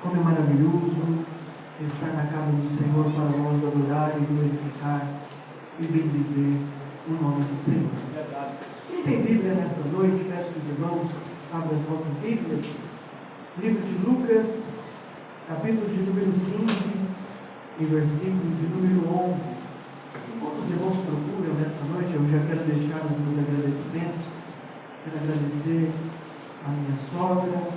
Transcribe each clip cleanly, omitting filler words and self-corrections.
Como é maravilhoso estar na casa do Senhor para nós adorar e glorificar e bendizer o nome do Senhor. Quem tem Bíblia nesta noite, peço que os irmãos abram as vossas Bíblias. Livro de Lucas, capítulo de número 15 e versículo de número 11. Enquanto os irmãos procuram nesta noite, eu já quero deixar os meus agradecimentos. Quero agradecer a minha sogra,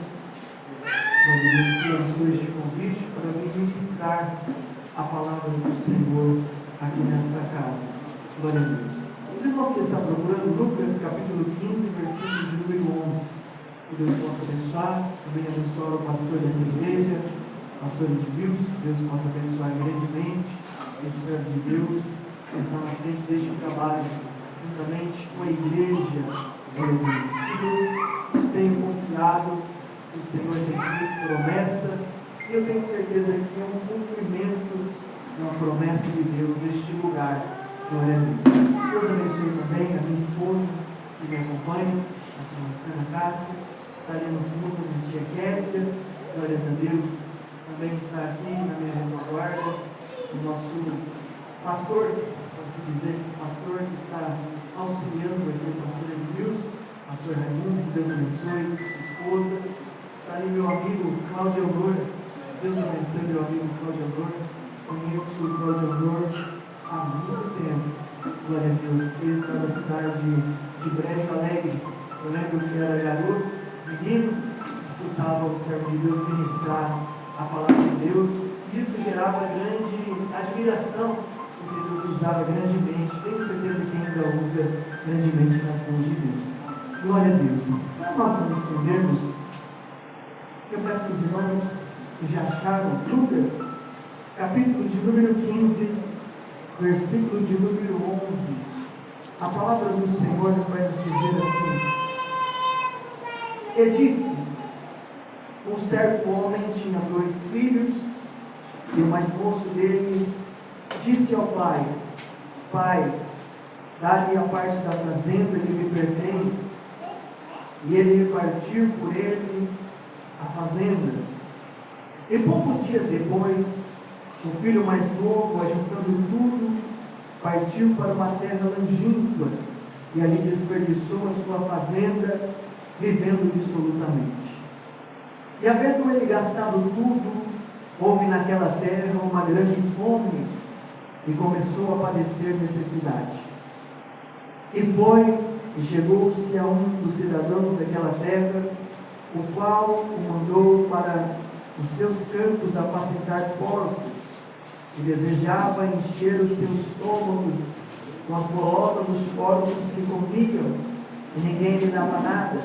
que lançou este convite para me ministrar a palavra do Senhor aqui nesta casa. Glória a Deus. Os irmãos que estão procurando, Lucas capítulo 15, versículo de número 11. Que Deus possa abençoar, também abençoar o pastor dessa igreja, pastor de Deus, Deus possa abençoar grandemente o servo de Deus que está na frente deste trabalho, juntamente com a igreja. Glória a Deus. Que Deus nos tenha confiado. O Senhor tem sido promessa, e eu tenho certeza que é um cumprimento de uma promessa de Deus este lugar. Glória a Deus. Deus abençoe também a minha esposa que me acompanha, a senhora Ana Cássia, está ali no fundo, a minha tia Késia, glórias a Deus. Também está aqui na minha retaguarda o nosso pastor, pode-se dizer, o pastor que está auxiliando aqui, o pastor Edmilson, o pastor Raimundo, Deus abençoe, sua esposa. Está ali meu amigo Cláudio Aurora. Deus abençoe meu amigo Cláudio Aurora. Conheço o Cláudio Aurora há muito tempo. Glória a Deus. Ele está na cidade de Brejo Alegre. Eu lembro que era garoto, menino, escutava o servo de Deus ministrar a palavra de Deus. E isso gerava grande admiração, porque Deus usava grandemente. Tenho certeza que ainda usa grandemente nas mãos de Deus. Glória a Deus. Para nós nos entendermos, eu peço que os irmãos que já acharam Lucas, capítulo de número 15, versículo de número 11. A palavra do Senhor vai nos dizer assim: E disse: Um certo homem tinha 2 filhos, e o mais moço deles disse ao pai: Pai, dá-lhe a parte da fazenda que me pertence. E ele partiu por eles a fazenda. E poucos dias depois, o filho mais novo, ajuntando tudo, partiu para uma terra longínqua e ali desperdiçou a sua fazenda, vivendo dissolutamente. E havendo ele gastado tudo, houve naquela terra uma grande fome e começou a padecer necessidade. E foi e chegou-se a um dos cidadãos daquela terra, o qual o mandou para os seus campos apacentar porcos, e desejava encher o seu estômago com as bolotas dos porcos que comiam, e ninguém lhe dava nada.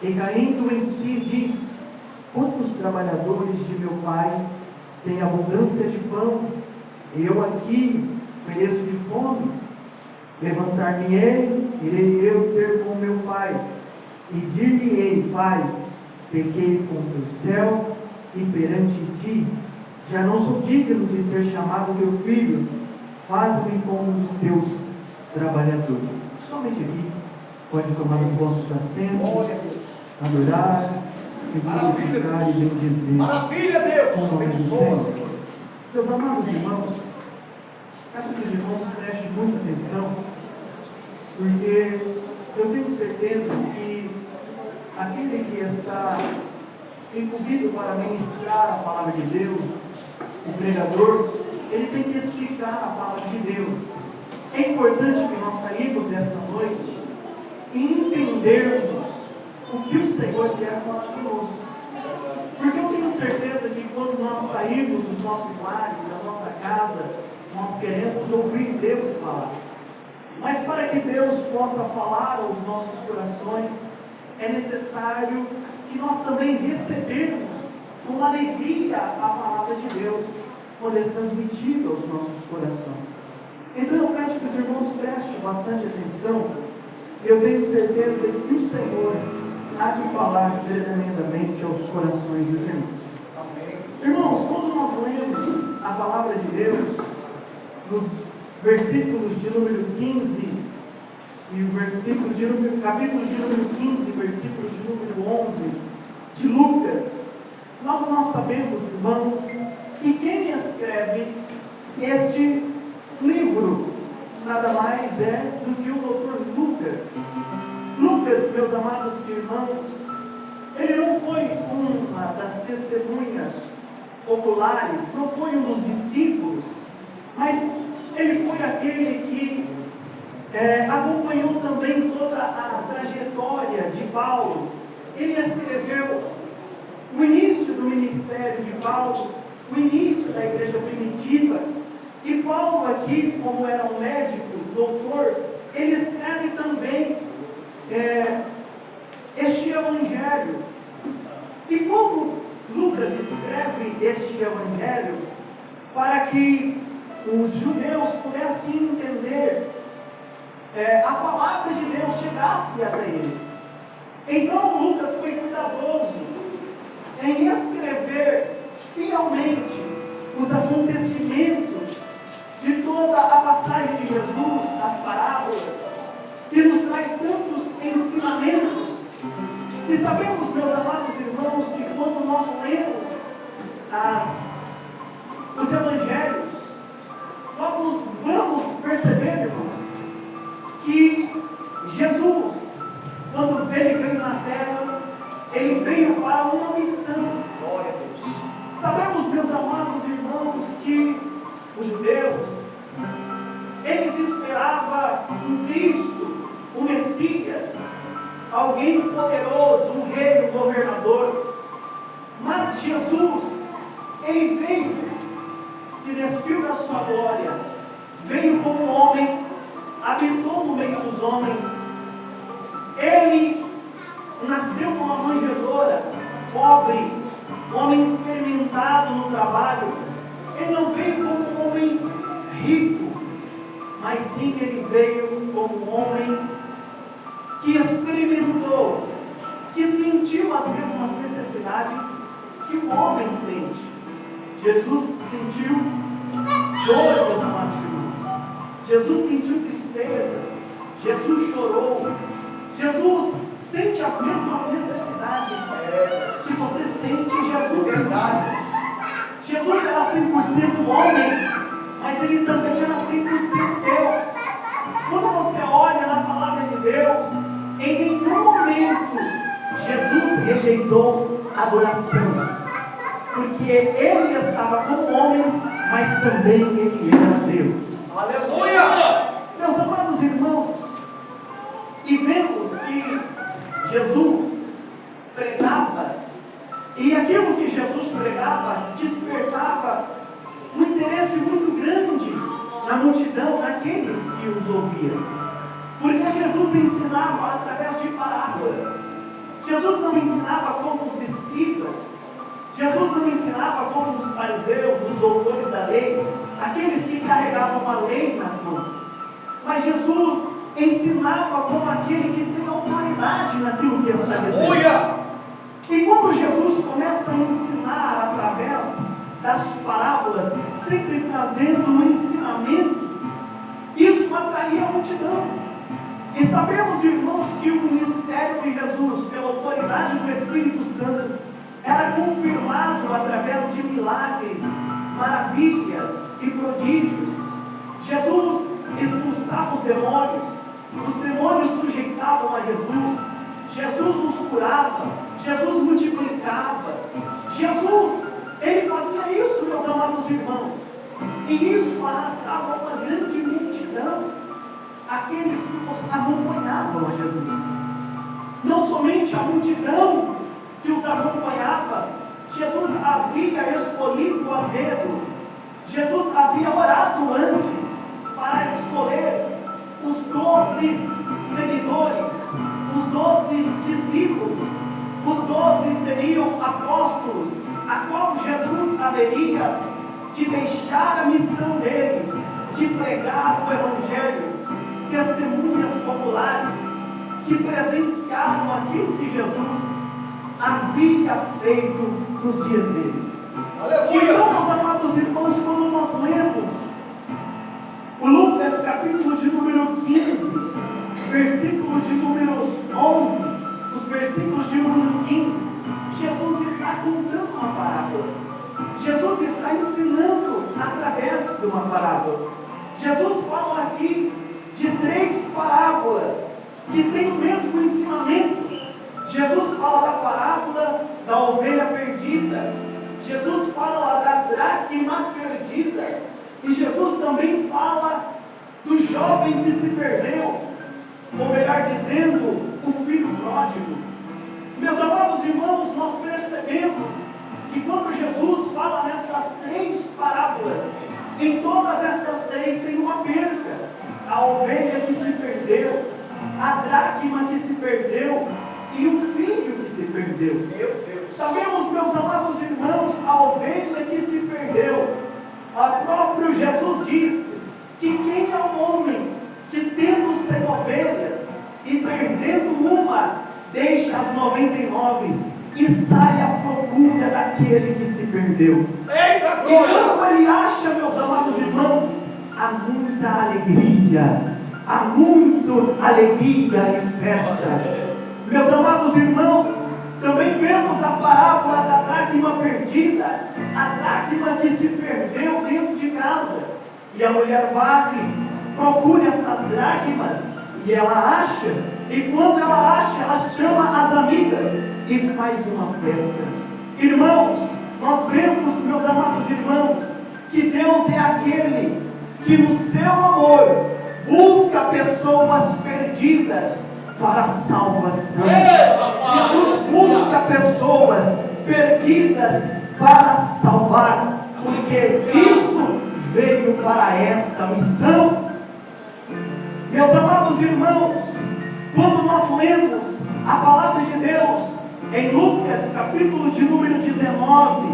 E caindo em si, disse: Quantos trabalhadores de meu pai têm abundância de pão, e eu aqui pereço de fome? Levantar-me-ei, irei eu ter com meu pai, e dir-lhe-ei: Pai, pequei contra o céu e perante ti, já não sou digno de ser chamado teu filho, faz-me como um dos teus trabalhadores. Somente aqui pode tomar os vossos assentos, adorar e glorificar e bendizer. Maravilha, Deus! Abençoa, Senhor. Meus amados irmãos, peço que os irmãos prestem muita atenção, porque eu tenho certeza que aquele que está incumbido para ministrar a palavra de Deus, o pregador, ele tem que explicar a palavra de Deus. É importante que nós saímos desta noite e entendermos o que o Senhor quer falar conosco. Porque eu tenho certeza que quando nós sairmos dos nossos lares, da nossa casa, nós queremos ouvir Deus falar. Mas para que Deus possa falar aos nossos corações, é necessário que nós também recebemos com alegria a palavra de Deus, poder transmitida aos nossos corações. Então eu peço que os irmãos prestem bastante atenção. Eu tenho certeza que o Senhor há de falar tremendamente aos corações dos irmãos. Irmãos, quando nós lemos a palavra de Deus, nos versículos de número 15 e o versículo de número, capítulo de número 15, versículo de número 11 de Lucas, Logo nós sabemos, irmãos, que quem escreve este livro nada mais é do que o doutor Lucas. Lucas, meus amados irmãos, ele não foi uma das testemunhas populares, não foi um dos discípulos, mas ele foi aquele que acompanhou também toda a trajetória de Paulo. Ele escreveu o início do ministério de Paulo, o início da igreja primitiva. E Paulo aqui, como era um médico, doutor, ele escreve também este evangelho. E quando Lucas escreve este evangelho, para que os judeus pudessem entender, a palavra de Deus chegasse até eles. Então Lucas foi cuidadoso em escrever fielmente os acontecimentos de toda a passagem de Jesus, as parábolas, que nos traz tantos ensinamentos. E sabemos, meus amados irmãos, que quando nós lemos os evangelhos, nós vamos perceber, irmãos, que Jesus, quando ele veio na terra, ele veio para uma missão. Glória a Deus. Sabemos, meus amados irmãos, que os judeus, eles esperavam um Cristo, um Messias, alguém poderoso, um rei, um governador. Mas Jesus, ele veio, se despiu da sua glória, veio como homem, habitou no meio dos homens. Ele nasceu com uma manjedoura, pobre, homem experimentado no trabalho. Ele não veio como um homem rico, mas sim ele veio como um homem que experimentou, que sentiu as mesmas necessidades que o homem sente. Jesus sentiu dor, meus amados irmãos. Jesus sentiu tristeza. Jesus chorou. Jesus sente as mesmas necessidades que você sente. Jesus sentiu. Jesus era 100% homem, mas ele também era 100% Deus. Quando você olha na palavra de Deus, em nenhum momento Jesus rejeitou a adoração, porque ele estava como homem, mas também ele era Deus. Aleluia! Meus amados irmãos, e vemos que Jesus pregava, e aquilo que Jesus pregava despertava um interesse muito grande na multidão, naqueles que os ouviam, porque Jesus ensinava através de parábolas. Jesus não ensinava como os escribas, Jesus não ensinava como os fariseus, os doutores da lei, aqueles que carregavam a lei nas mãos, mas Jesus ensinava como aquele que tem autoridade naquilo que está dizendo. E quando Jesus começa a ensinar através das parábolas, sempre trazendo um ensinamento, isso atraía a multidão. E sabemos, irmãos, que o ministério de Jesus, pela autoridade do Espírito Santo, era confirmado através de milagres, maravilhas e prodígios. Jesus expulsava os demônios sujeitavam a Jesus. Jesus nos curava, Jesus multiplicava. Jesus, ele fazia isso, meus amados irmãos. E isso arrastava uma grande multidão, aqueles que acompanhavam a Jesus. Não somente a multidão que os acompanhava, Jesus havia escolhido a dedo. Jesus havia orado antes para escolher os 12 seguidores, os 12 discípulos. Os 12 seriam apóstolos, a qual Jesus haveria de deixar a missão deles, de pregar o Evangelho, testemunhas populares, que presenciaram aquilo que Jesus havia feito nos dias deles. Aleluia! Então, meus amados irmãos, quando nós lemos o Lucas capítulo de número 15, versículo de números 11, os versículos de número 15, Jesus está com contando uma parábola. Jesus está ensinando através de uma parábola. Jesus fala aqui de 3 parábolas que têm o mesmo ensinamento. Jesus fala da parábola da ovelha perdida. Jesus fala da dracma perdida. E Jesus também fala do jovem que se perdeu, ou melhor dizendo, o filho pródigo. Meus amados irmãos, nós percebemos que quando Jesus fala nestas 3 parábolas, em todas estas 3 tem uma perca: a ovelha que se perdeu, a dracma que se perdeu e o filho que se perdeu. Meu Deus. Sabemos, meus amados irmãos, a ovelha que se perdeu. O próprio Jesus disse que quem é o homem que, tendo 100 ovelhas e perdendo uma, deixa as 99 e sai à procura daquele que se perdeu. Eita, E glória! quando ele acha, meus amados irmãos, há muita alegria, há muita alegria e festa. Meus amados irmãos, também vemos a parábola da dracma perdida, a dracma que se perdeu dentro de casa. E a mulher varre, procura essas dracmas e ela acha. E quando ela acha, ela chama as amigas e faz uma festa. Irmãos, nós vemos, meus amados irmãos, que Deus é aquele que no seu amor busca pessoas perdidas para a salvação. Jesus busca pessoas perdidas para salvar, porque Cristo veio para esta missão. Meus amados irmãos, quando nós lemos a palavra de Deus em Lucas, capítulo de número 19,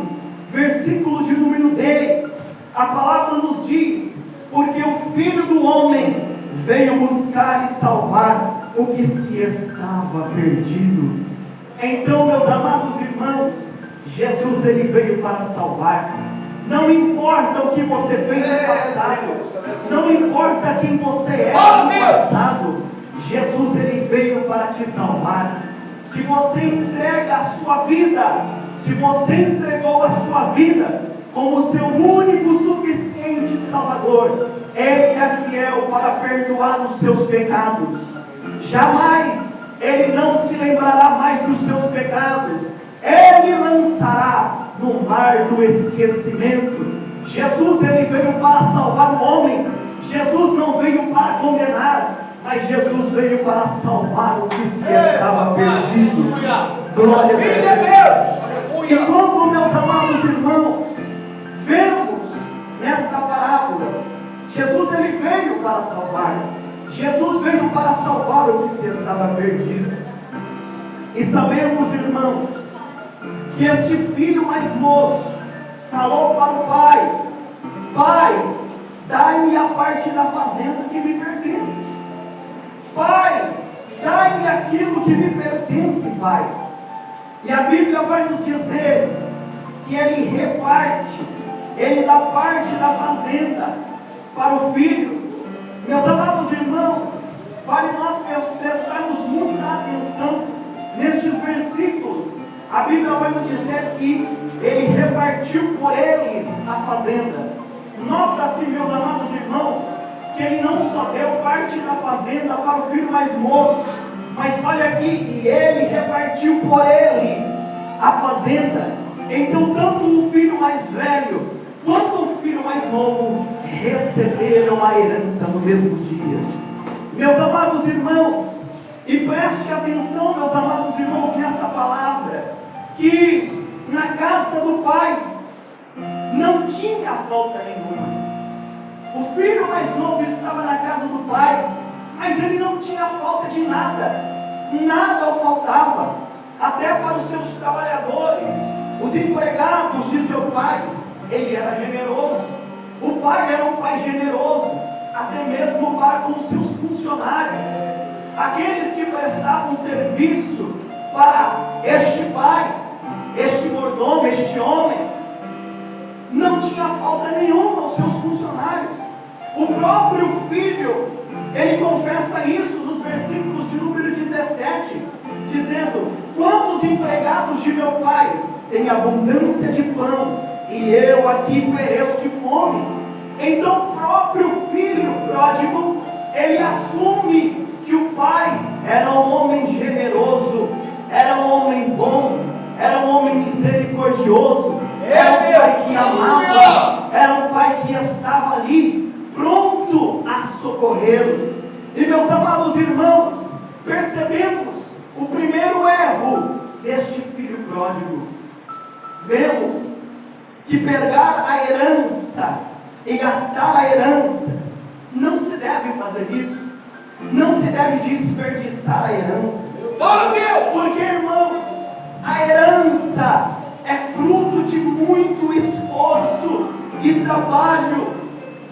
versículo de número 10, a palavra nos diz: porque o Filho do Homem veio buscar e salvar o que se estava perdido. Então, meus amados irmãos, Jesus ele veio para salvar. Não importa o que você fez no passado, não importa quem você é no passado, Jesus ele veio para te salvar. Se você entrega a sua vida, se você entregou a sua vida como seu único suficiente Salvador, Ele é fiel para perdoar os seus pecados. Jamais Ele não se lembrará mais dos seus pecados. Ele lançará no mar do esquecimento. Jesus ele veio para salvar o homem. Jesus não veio para condenar, mas Jesus veio para salvar o que se estava perdido. Glória a Deus. E quando, meus amados irmãos, vemos nesta parábola, Jesus ele veio para salvar. Jesus veio para salvar o que se estava perdido. E sabemos, irmãos, que este filho mais moço falou para o pai: Pai, dai-me a parte da fazenda que me pertence. Pai, dai-me aquilo que me pertence, Pai. E a Bíblia vai nos dizer que ele reparte, ele dá parte da fazenda para o filho. Meus amados irmãos, vale nós prestarmos muita atenção nestes versículos. A Bíblia vai nos dizer que ele repartiu por eles a fazenda. Nota-se, meus amados irmãos, que ele não só deu parte da fazenda para o filho mais moço, mas olha aqui, e ele repartiu por eles a fazenda. Então tanto o filho mais velho quanto o filho mais novo receberam a herança no mesmo dia. Meus amados irmãos, e preste atenção, meus amados irmãos, nesta palavra, que na casa do pai não tinha falta nenhuma. O filho mais novo estava na casa do pai, mas ele não tinha falta de nada. Nada faltava, até para os seus trabalhadores, os empregados de seu pai. Ele era generoso. O pai era um pai generoso, até mesmo para com seus funcionários, aqueles que prestavam serviço para este pai, este mordomo, este homem. Não tinha falta nenhuma aos seus funcionários. O próprio filho, ele confessa isso nos versículos de número 17, dizendo: quantos empregados de meu pai tem abundância de pão, e eu aqui pereço de fome. Então o próprio filho pródigo, ele assume que o pai era um homem generoso, era um homem bom, era um homem misericordioso, era um pai que amava, era um pai que estava ali, pronto a socorrê-lo. E meus amados irmãos, percebemos o primeiro erro deste filho pródigo. Vemos que pegar a herança e gastar a herança, não se deve fazer isso, não se deve desperdiçar a herança. Fala, Deus! Porque, irmãos, a herança é fruto de muito esforço e trabalho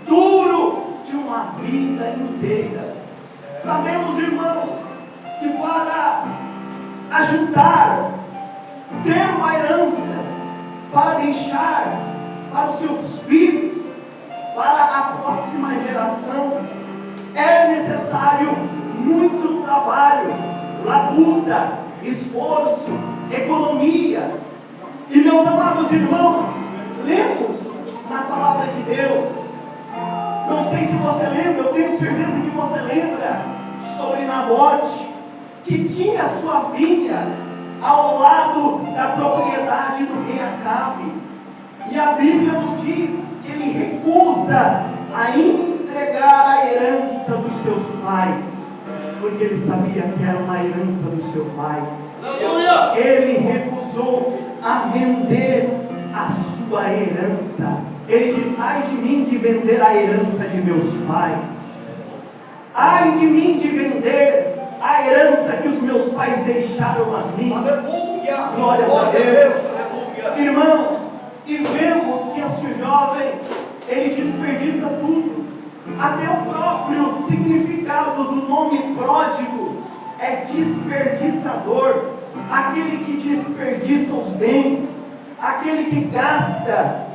duro de uma vida inteira. Sabemos, irmãos, que para ajudar, ter uma herança, para deixar para os seus filhos, para a próxima geração, é necessário muito trabalho, labuta, esforço, economias. E meus amados irmãos, lemos na palavra de Deus, não sei se você lembra, eu tenho certeza que você lembra, sobre Nabote, que tinha sua vinha ao lado da propriedade do rei Acabe. E a Bíblia nos diz que ele recusa a entregar a herança dos seus pais, porque ele sabia que era uma herança do seu pai. Aleluia! Ele recusou a vender a sua herança. Ele diz: ai de mim de vender a herança de meus pais, ai de mim de vender a herança que os meus pais deixaram a mim. Aleluia! Glórias a Deus. Aleluia! Irmãos, e vemos que este jovem, ele desperdiça tudo. Até o próprio significado do nome pródigo é desperdiçador, aquele que desperdiça os bens, aquele que gasta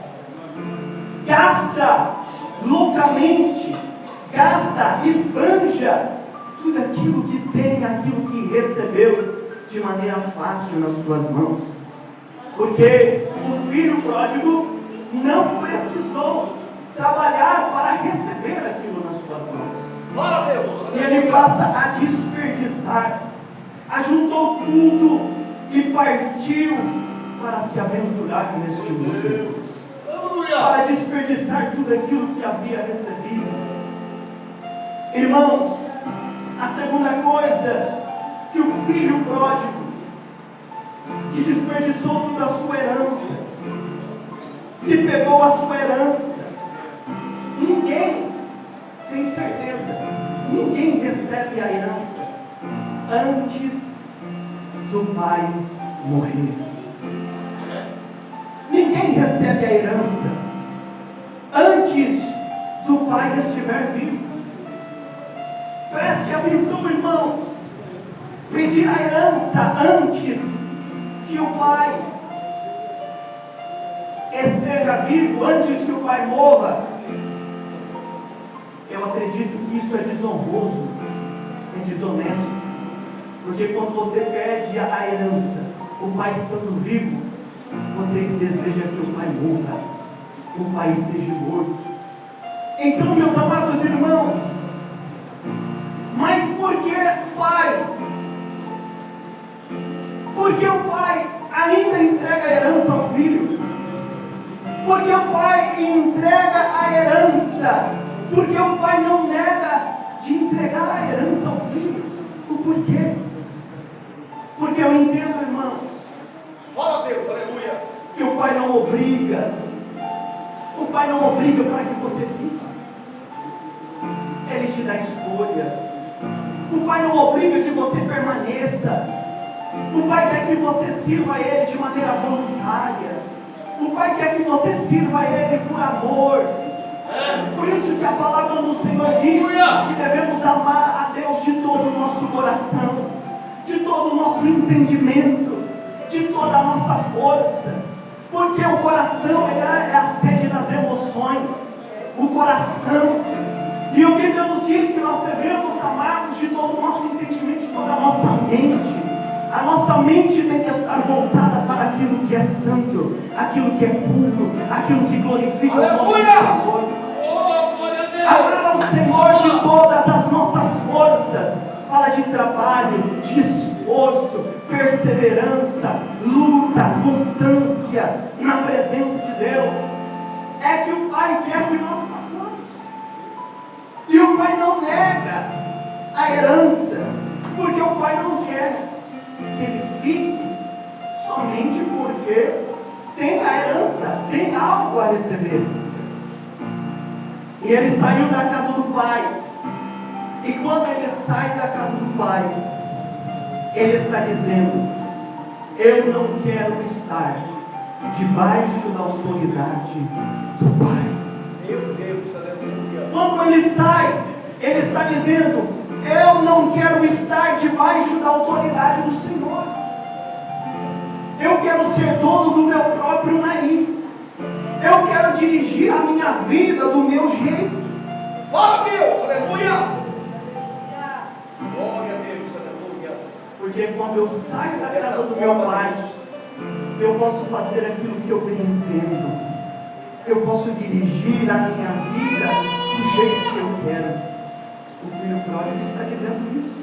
loucamente, esbanja tudo aquilo que tem, aquilo que recebeu de maneira fácil nas suas mãos. Porque o filho pródigo não precisou trabalhar para receber aquilo nas suas mãos. Fala, Deus! E ele passa a desperdiçar, ajuntou tudo e partiu para se aventurar neste mundo, para desperdiçar tudo aquilo que havia recebido. Irmãos, a segunda coisa que o filho pródigo, que desperdiçou toda a sua herança, que pegou a sua herança, ninguém, tem certeza, ninguém recebe a herança antes do pai morrer. Ninguém recebe a herança antes do pai estiver vivo. Preste atenção, irmãos. Pedir a herança antes que o pai esteja vivo, antes que o pai morra, eu acredito que isso é desonroso, é desonesto. Porque quando você pede a herança, o pai estando vivo, vocês desejam que o pai morra, que o pai esteja morto. Então, meus amados irmãos, mas por que pai? Porque o pai ainda entrega a herança ao filho? Porque o pai entrega a herança? Porque o pai não nega de entregar a herança ao filho? O porquê? Porque eu entendo, irmãos, Fala, Deus! Aleluia! que o pai não obriga. O pai não obriga para que você fique. Ele te dá escolha. O pai não obriga que você permaneça. O pai quer que você sirva a ele de maneira voluntária. O pai quer que você sirva a ele por amor. Por isso que a palavra do Senhor diz que devemos amar a Deus de todo o nosso coração, de todo o nosso entendimento, de toda a nossa força. Porque o coração é a sede das emoções. O coração. E o Bíblia nos diz que nós devemos amar de todo o nosso entendimento, de toda a nossa mente. A nossa mente tem que estar voltada para aquilo que é santo, aquilo que é puro, aquilo que glorifica o nome do Senhor. Amar ao Senhor de todas as nossas forças. Fala de trabalho, de esforço, perseverança, luta, constância na presença de Deus. É que o Pai quer que nós façamos. E o Pai não nega a herança, porque o Pai não quer que ele fique somente porque tem a herança, tem algo a receber. E ele saiu da casa do Pai. E quando ele sai da casa do Pai, ele está dizendo: eu não quero estar debaixo da autoridade do Pai. Meu Deus, aleluia. Quando ele sai, ele está dizendo: eu não quero estar debaixo da autoridade do Senhor. Eu quero ser dono do meu próprio nariz. Eu quero dirigir a minha vida do meu jeito. Fala, Deus, aleluia. Glória a Deus, aleluia. Porque quando eu saio da casa do meu Pai, eu posso fazer aquilo que eu bem entendo. Eu posso dirigir a minha vida do jeito que eu quero. O filho pródigo está dizendo isso.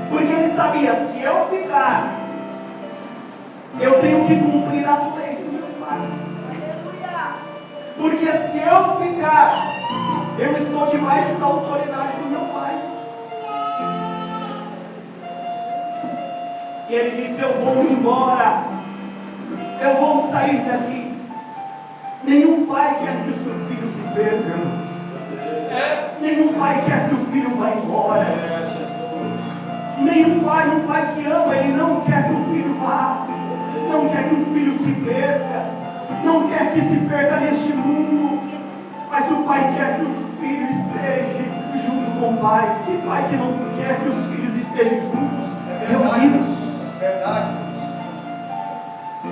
Porque ele sabia, se eu ficar, eu tenho que cumprir as leis do meu Pai. Porque se eu ficar, eu estou debaixo da autoridade do meu Pai. E ele disse: eu vou embora, eu vou sair daqui. Nenhum pai quer que o seu filho se perca, irmãos. Nenhum pai quer que o filho vá embora. Nenhum pai, um pai que ama, ele não quer que o filho vá. Não quer que o filho se perca. Não quer que se perca neste mundo. Mas o pai quer que o filho esteja junto com o pai. Que pai que não quer que os filhos estejam juntos, reunidos? Verdade.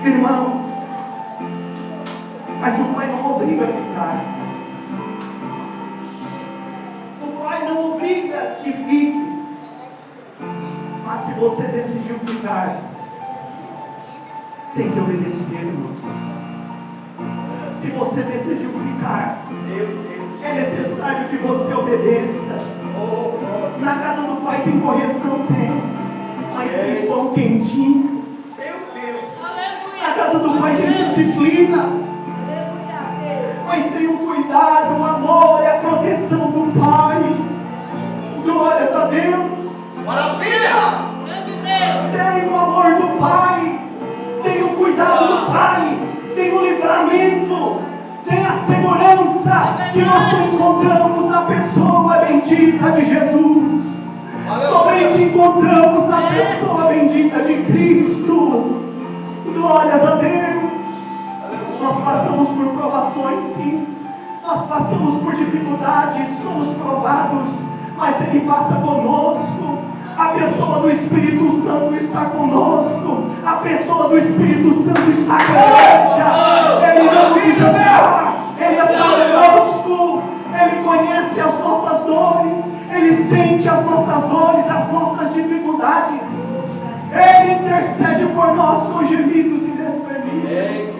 Irmãos, mas o Pai não obriga a ficar. O Pai não obriga que fique. Mas se você decidiu ficar, tem que obedecer, irmãos. Se você decidiu ficar, Meu Deus. é necessário que você obedeça. Oh, glória. Na casa do Pai tem correção, tem. Mas tem pão quentinho. Meu Deus. Na casa do Pai tem disciplina. Mas tem o cuidado, o amor e a proteção do Pai. Glórias a Deus. Maravilha. Tem o amor do Pai. Tem o cuidado do Pai. Tem o livramento. Tem a segurança que nós encontramos na pessoa bendita de Jesus. Somente encontramos na pessoa bendita de Cristo. Glórias a Deus. Nós passamos por provações, sim. Nós passamos por dificuldades, somos provados, mas Ele passa conosco. A pessoa do Espírito Santo está conosco. A pessoa do Espírito Santo está conosco. Ele não nos deixa. Ele está conosco. Ele conhece as nossas dores. Ele sente as nossas dores, as nossas dificuldades. Ele intercede por nós com gemidos inexprimíveis.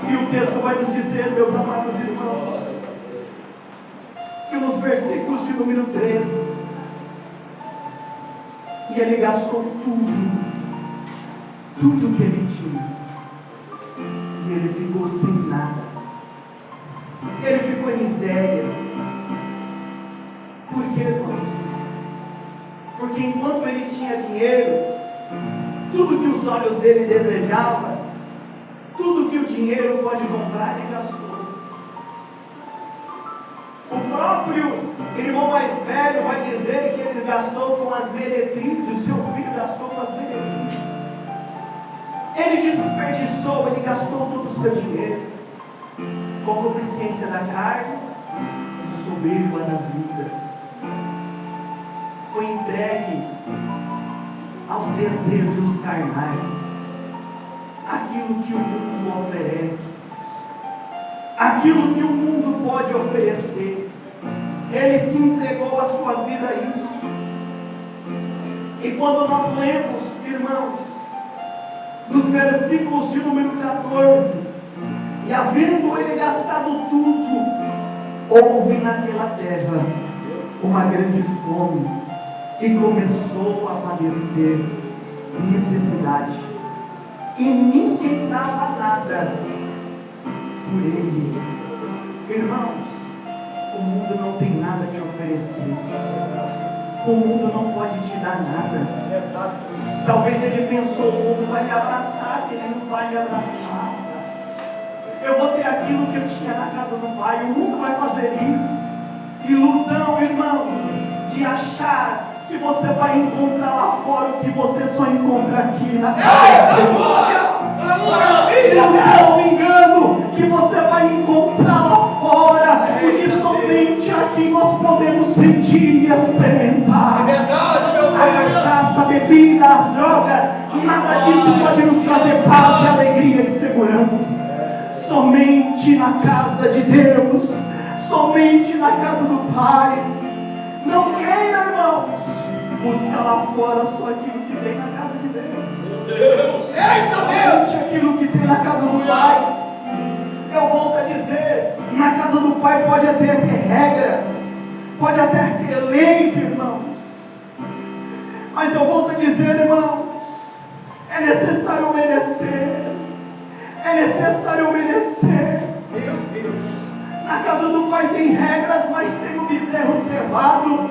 E o texto vai nos dizer, meus amados irmãos, que nos versículos de número 13, e ele gastou tudo que ele tinha, e ele ficou sem nada. Ele ficou em miséria. Por que, irmãos? Porque enquanto ele tinha dinheiro, tudo que os olhos dele desejavam, tudo que o dinheiro pode comprar, ele gastou. O próprio irmão mais velho vai dizer que ele gastou com as meretrizes, o seu filho gastou com as meretrizes. Ele desperdiçou, ele gastou todo o seu dinheiro com concupiscência da carne e soberba da vida. Foi entregue aos desejos carnais. Aquilo que o mundo oferece, aquilo que o mundo pode oferecer, ele se entregou a sua vida a isso. E quando nós lemos, irmãos, nos versículos de número 14, e havendo ele gastado tudo, houve naquela terra uma grande fome, e começou a padecer necessidade, e ninguém dava nada por ele. Irmãos, o mundo não tem nada a te oferecer, o mundo não pode te dar nada. Talvez ele pensou, o mundo vai me abraçar, ele não vai me abraçar. Eu vou ter aquilo que eu tinha na casa do pai, o mundo vai fazer isso. Ilusão, irmãos, de achar que você vai encontrar lá fora o que você só encontra aqui na casa. Ilusão, engano, que você vai encontrar lá fora, porque somente aqui nós podemos sentir e experimentar. É verdade, meu A cachaça, a bebida, as drogas, nada disso pode nos trazer paz e alegria e segurança. Somente na casa de Deus, somente na casa do Pai. Não queira, irmãos, busca lá fora só aquilo que tem na casa de Deus. Deus! Eita Deus! Somente aquilo que tem na casa do Pai. Eu volto a dizer, na casa do Pai pode até ter regras, pode até ter leis, irmãos. Mas eu volto a dizer, irmãos, é necessário obedecer. É necessário obedecer. Meu Deus! Na casa do Pai tem regras, mas tem um bezerro cevado,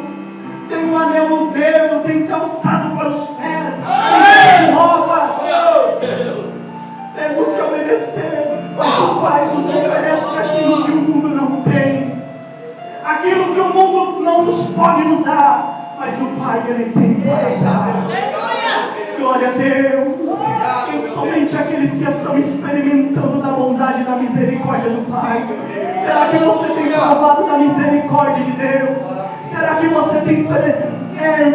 tem um anel no dedo, tem calçado para os pés, tem roupas. Temos que obedecer. Mas o Pai nos oferece aquilo que o mundo não tem, aquilo que o mundo não nos pode nos dar, mas o Pai ele tem para dar. Glória a Deus. E somente aqueles que estão experimentando da bondade e da misericórdia do Pai. Será que você tem provado da misericórdia de Deus? Será que você tem,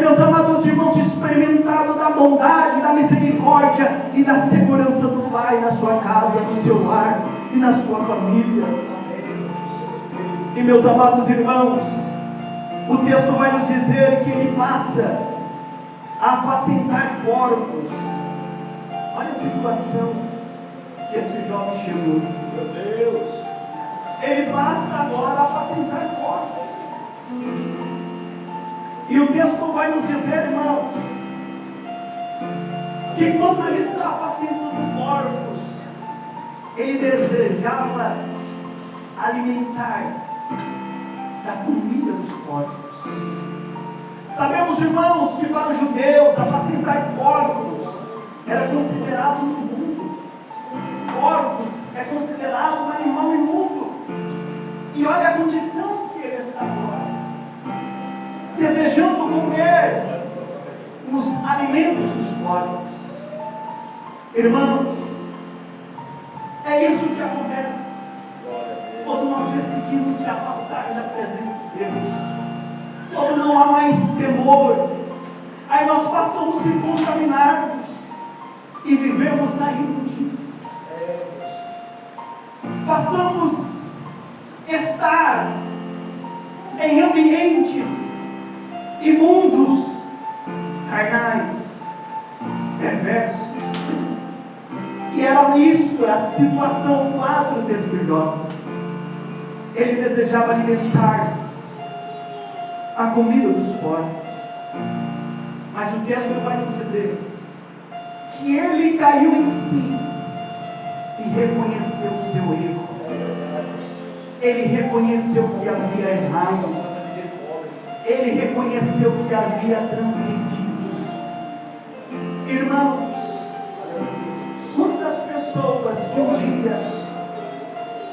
meus amados irmãos, experimentado da bondade, da misericórdia e da segurança do Pai na sua casa, no seu lar e na sua família? E meus amados irmãos, o texto vai nos dizer que ele passa a apacentar porcos. Olha a situação que esse jovem chegou. Meu Deus! Ele passa agora a apacentar porcos. E o texto vai nos dizer, irmãos, que quando ele está apacentando porcos, ele desejava alimentar da comida dos porcos. Sabemos, irmãos, que para os judeus apacentar porcos era considerado imundo. Porcos é considerado um animal imundo. E olha a condição que ele está agora, desejando comer os alimentos dos porcos. Irmãos, é isso que acontece quando nós decidimos se afastar da presença de Deus. Quando não há mais temor, aí nós passamos a se contaminarmos e vivemos na imundície. Passamos a estar em ambientes imundos, carnais, perversos. E era isso, a situação, o quadro desse jovem. Ele desejava alimentar-se a comida dos porcos. Mas o texto vai nos dizer que ele caiu em si e reconheceu o seu erro. Ele reconheceu que havia errado. Ele reconheceu que havia transgredido. Irmãos, quantas pessoas que um dia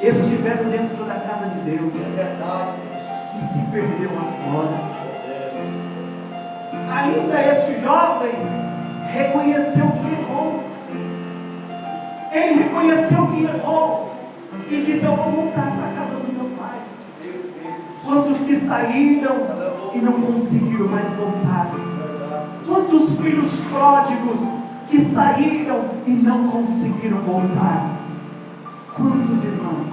estiveram dentro da casa de Deus e se perdeu lá fora. Ainda este jovem reconheceu que errou. Ele reconheceu que errou e disse: eu vou voltar para a casa do meu pai. Quantos que saíram e não conseguiram mais voltar? Quantos filhos pródigos que saíram e não conseguiram voltar? Quantos irmãos?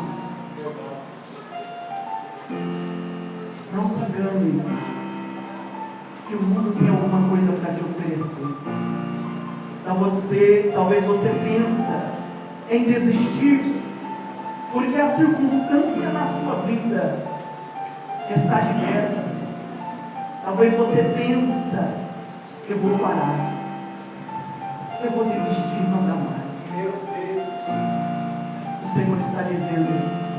Não se engane. que o mundo tem alguma coisa para te oferecer. Talvez você pensa em desistir, porque a circunstância na sua vida está diversa. Talvez você pensa, eu vou parar, eu vou desistir, não dá mais. Meu Deus. O Senhor está dizendo,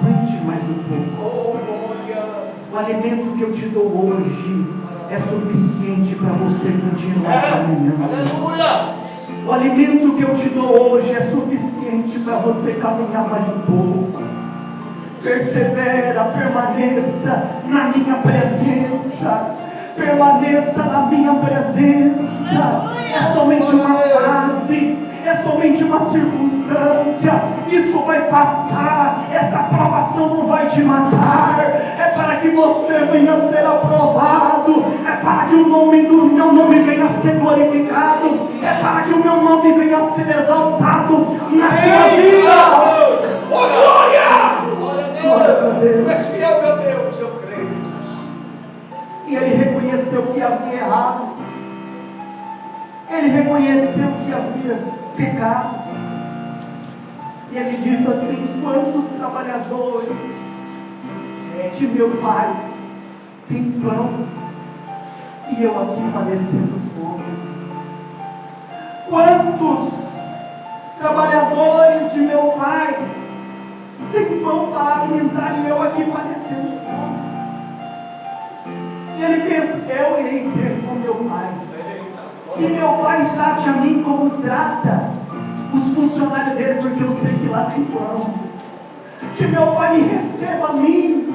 aguente mais um pouco. Oh, glória. O alimento que eu te dou hoje é suficiente para você continuar caminhando. Aleluia. O alimento que eu te dou hoje é suficiente para você caminhar mais um pouco. Persevera, permaneça na minha presença. Permaneça na minha presença. É somente uma fase, é somente uma circunstância. Isso vai passar. Essa provação não vai te matar. É para que você venha a ser aprovado. É para que o nome do meu nome venha a ser glorificado. É para que o meu nome venha a ser exaltado na sua vida. Oh, glória! Glórias a Deus. Tu és fiel, meu Deus, eu creio, Jesus. E ele reconheceu que havia errado. Ele reconheceu que havia pecado. E ele diz assim: quantos trabalhadores de meu pai têm pão e eu aqui padecendo fome? Quantos trabalhadores de meu pai têm pão para alimentar e eu aqui padecendo fome? E ele pensa: eu irei ter com meu pai. Que meu pai trate a mim como trata os funcionários dele, porque eu sei que lá tem pão. Que meu pai me receba a mim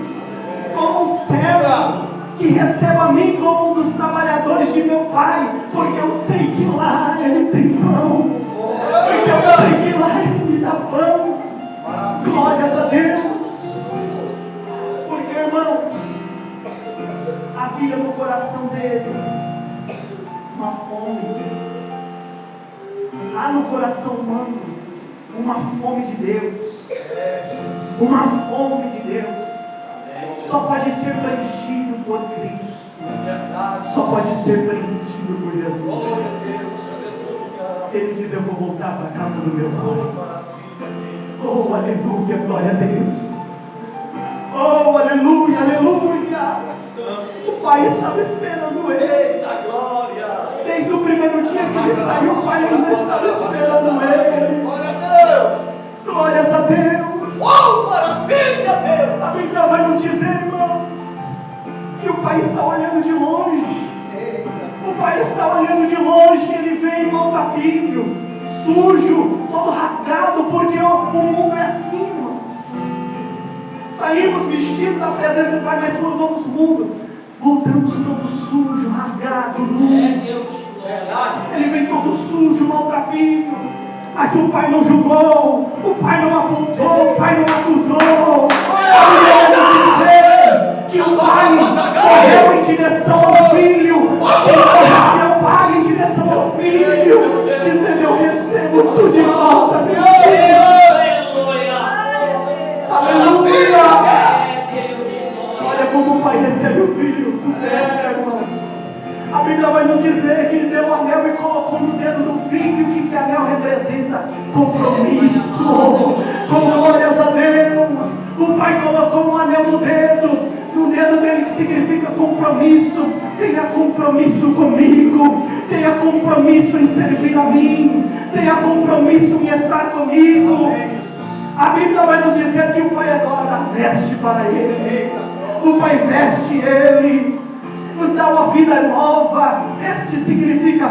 como um servo, que receba a mim como um dos trabalhadores de meu pai, porque eu sei que lá ele tem pão, porque eu sei que lá ele me dá pão. Glórias a Deus. Porque, irmãos, havia no coração dele uma fome. Há no coração humano uma fome de Deus. Uma fome de Deus. Só pode ser preenchido por Cristo. Só pode ser preenchido por Jesus. Ele diz: eu vou voltar para a casa do meu pai. Oh, aleluia, glória a Deus. Oh, aleluia, aleluia. O pai estava esperando ele. Eita glória! Desde o primeiro dia que ele saiu, o pai ainda estava esperando ele. Glória a Deus! Glórias a Deus. Oh, maravilha, Deus! A Bíblia vai nos dizer, irmãos, que o pai está olhando de longe. Eita! O pai está olhando de longe e ele vem maltrapilho, sujo, todo rasgado, porque o mundo é assim, irmãos. Saímos vestidos da presença do pai, mas quando vamos no mundo, voltamos todo sujo, rasgado, nu. Verdade! Ele vem todo sujo, maltrapilho. Mas o pai não julgou, o pai não apontou, o pai não acusou. Dizer que o pai correu em direção ao filho. Meu pai em direção ao filho. Dizendo: eu recebo tudo de volta, meu Deus. Aleluia. Olha como o pai recebe o filho com festa, irmãos. A Bíblia vai nos dizer que ele deu um anel e colocou no dedo do filho. O que anel representa? Compromisso. Com glórias a Deus. O pai colocou um anel no dedo dele, que significa compromisso. Tenha compromisso comigo. Tenha compromisso em servir a mim. Tenha compromisso em estar comigo. A Bíblia vai nos dizer que o pai agora veste para ele. O pai veste ele, nos dá uma vida nova. Veste significa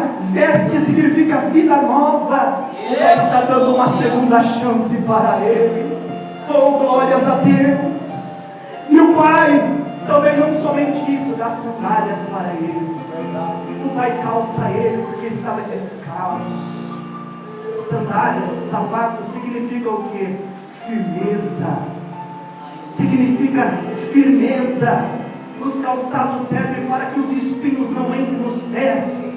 vida nova. O pai está dando uma segunda chance para ele. Oh, glórias a Deus. E o pai também não somente isso, dá sandálias para ele. O pai calça ele porque estava descalço. Sandálias, sapatos, significa o quê? Firmeza. Significa firmeza. Os calçados servem para que os espinhos não entrem nos pés,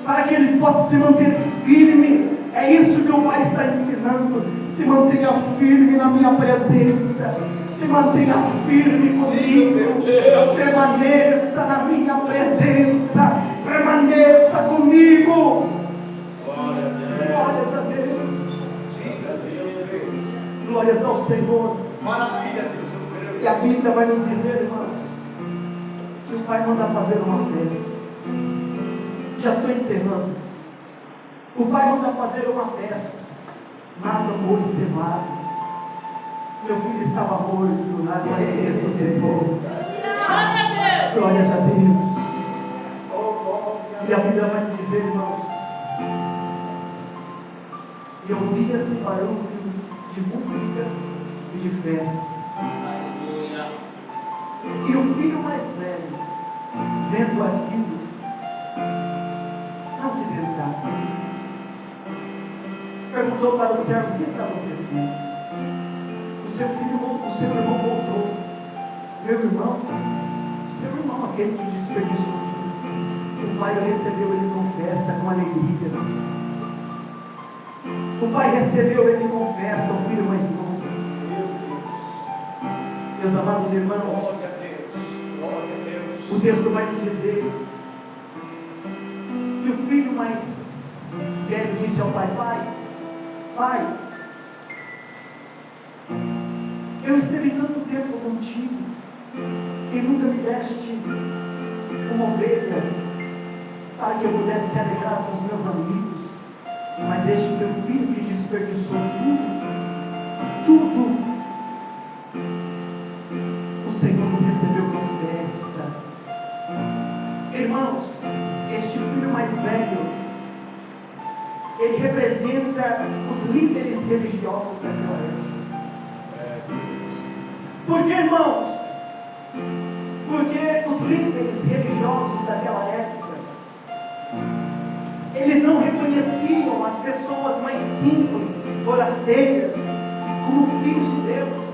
para que ele possa se manter firme. É isso que o pai está ensinando. Se mantenha firme na minha presença. Se mantenha firme comigo. Permaneça na minha presença. permaneça comigo. Glória a Deus. Glórias a Deus. Sim, a Deus. Glórias ao Senhor. Maravilha, Deus. Eu creio. E a Bíblia vai nos dizer, irmãos, que o Pai manda fazer uma festa. Já estou encerrando. O Pai manda fazer uma festa. Mata o boi cevado. Meu filho estava morto, agora ele ressuscitou. Glórias a Deus. Oh, glória. E a Bíblia vai nos dizer, irmãos, e ouvia-se barulho de música e de festa. Aleluia. E o filho mais velho, vendo aquilo, não quis entrar. Perguntou para o servo o que está acontecendo. O seu irmão voltou. Meu irmão, o seu irmão, aquele que desperdiçou tudo. O pai recebeu ele com festa, com alegria. O pai recebeu ele com festa, o filho mais novo. Meu Deus. Meus amados irmãos, Glória a Deus. Glória a Deus. o texto vai nos dizer que o filho mais velho disse ao pai: Pai, eu esteve tanto tempo contigo e nunca me deste uma ovelha para que eu pudesse se alegrar com os meus amigos, mas este teu filho que desperdiçou tudo, o Senhor nos recebeu com festa. Irmãos, este filho mais velho, ele representa os líderes religiosos daquela época. Por que, irmãos? Porque os líderes religiosos daquela época, eles não reconheciam as pessoas mais simples, forasteiras, como filhos de Deus.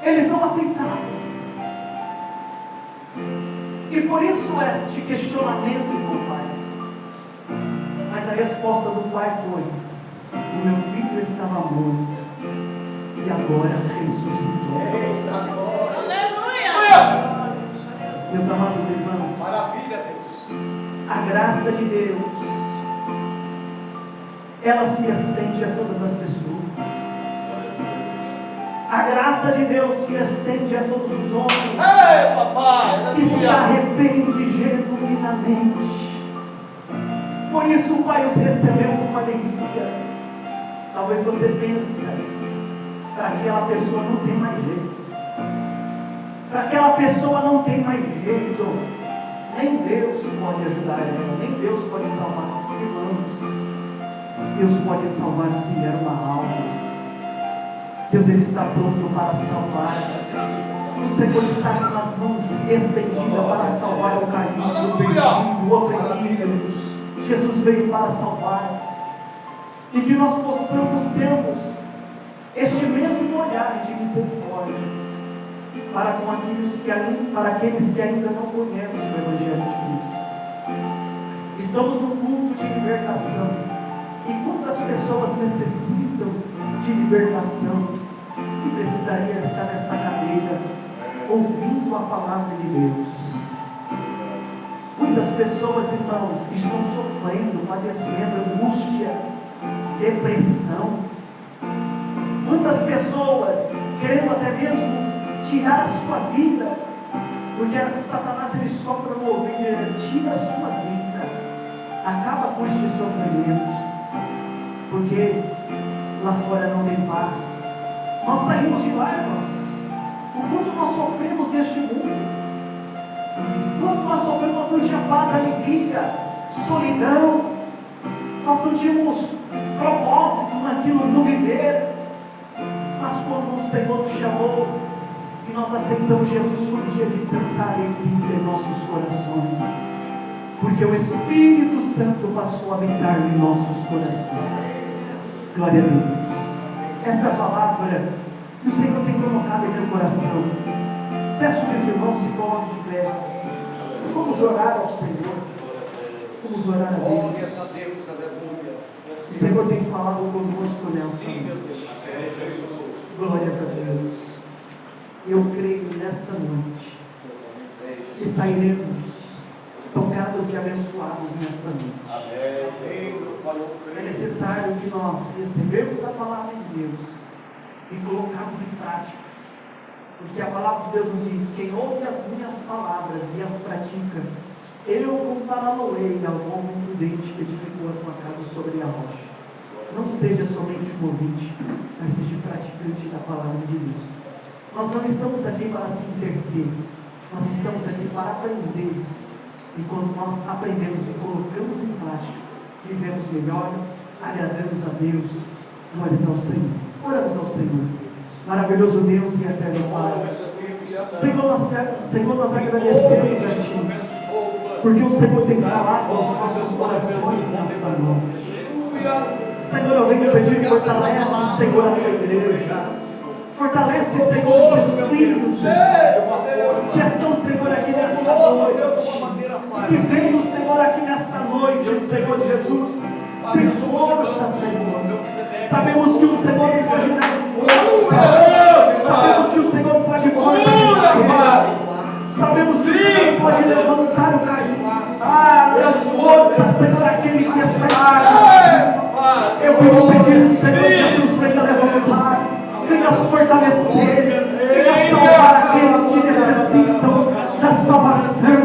Eles não aceitavam. E por isso este questionamento do pai. Mas a resposta do pai foi: o meu filho estava morto e agora ressuscitou. Eita, glória. Aleluia! Meus amados irmãos, Maravilha, Deus. a graça de Deus, ela se estende a todas as pessoas. A graça de Deus se estende a todos os homens Ei, papai. que se Aleluia. arrepende genuinamente. Por isso o Pai os recebeu com alegria. Talvez você pense: para aquela pessoa não tem mais jeito. Para aquela pessoa não tem mais jeito. Nem Deus pode ajudar ela, nem Deus pode salvar. Irmãos, Deus pode salvar se vier uma alma. Deus, Ele está pronto para salvar. O Senhor está com as mãos estendidas para salvar o caído, o perdido, o oprimido. Jesus veio para salvar. E que nós possamos termos este mesmo olhar de misericórdia para com aqueles que ainda não conhecem o Evangelho de Cristo. Estamos num culto de libertação. E quantas pessoas necessitam de libertação e precisaria estar nesta cadeira ouvindo a palavra de Deus? Muitas pessoas, irmãos, que estão sofrendo, padecendo angústia, depressão. Muitas pessoas querendo até mesmo tirar a sua vida, porque Satanás ele só promove, ele tira a sua vida, acaba com este sofrimento, porque lá fora não tem paz. Nós saímos de lá, irmãos, o quanto nós sofremos neste mundo, quanto nós sofremos, não tinha paz, alegria, solidão, nós não tínhamos propósito naquilo, no viver. Mas quando o Senhor nos chamou e nós aceitamos Jesus, foi um dia de tanta alegria em nossos corações, porque o Espírito Santo passou a habitar em nossos corações. Glória a Deus. Esta palavra que o Senhor tem colocado em meu coração, peço que os irmãos se coloquem de pé. Vamos orar ao Senhor. Vamos orar a Deus. Glórias a Deus, aleluia. O Senhor tem falado conosco nessa Sim, meu noite. Deus. Jesus. Glórias a Deus. Eu creio nesta noite que sairemos tocados e abençoados nesta noite. É necessário que nós recebamos a palavra de Deus e colocamos em prática. Porque a palavra de Deus nos diz: quem ouve as minhas palavras e as pratica, eu compará-lo-ei ao homem prudente que edificou a tua casa sobre a rocha. Não seja somente um ouvinte, mas seja praticante da palavra de Deus. Nós não estamos aqui para se entreter, nós estamos aqui para aprender. E quando nós aprendemos e colocamos em prática, vivemos melhor, agradamos a Deus, glórias ao Senhor. Oramos ao Senhor. Maravilhoso Deus e eterno Pai. Senhor, nós agradecemos a Ti, porque o Senhor tem falado aos nossos corações nesta noite. Senhor, eu venho pedir, fortalece, Senhor, a tua igreja. Fortalece, Senhor, os teus filhos que estão, Senhor, aqui nesta noite. Que venham, Senhor, aqui nesta noite, Senhor Jesus, sem força, Senhor. Sabemos que o Senhor pode dar força. Sabemos que o Senhor pode fortalecer. Sabemos que o Senhor pode levantar o caído. Dá força, Senhor, aquele que está. Eu vou pedir, Senhor Jesus, venha levantar, venha fortalecer, venha salvar aqueles que necessitam da salvação,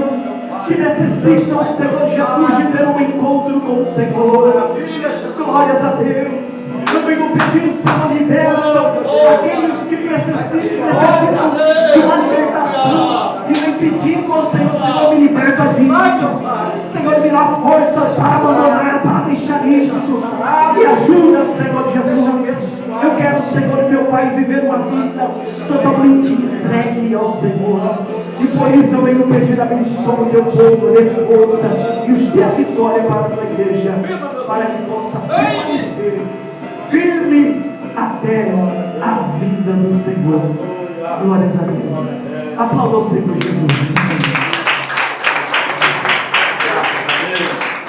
que necessitam, Senhor Jesus, de ter um encontro com o Senhor. Glórias a Deus. Eu venho pedir, Senhor, liberta aqueles que necessitam de uma libertação. E vem pedindo ao Senhor, Senhor, me liberta as vidas. Senhor, me dá forças para abandonar, para deixar isso. Me ajuda, Senhor Jesus. Eu quero, Senhor, meu Pai, viver uma vida totalmente entregue ao Senhor. E por isso eu venho pedir, abençoa o teu povo, dê força e os dias de vitória para a tua igreja, para que possa permanecer firme até a vinda do Senhor. Glórias a Deus. Aplauda o Senhor Jesus.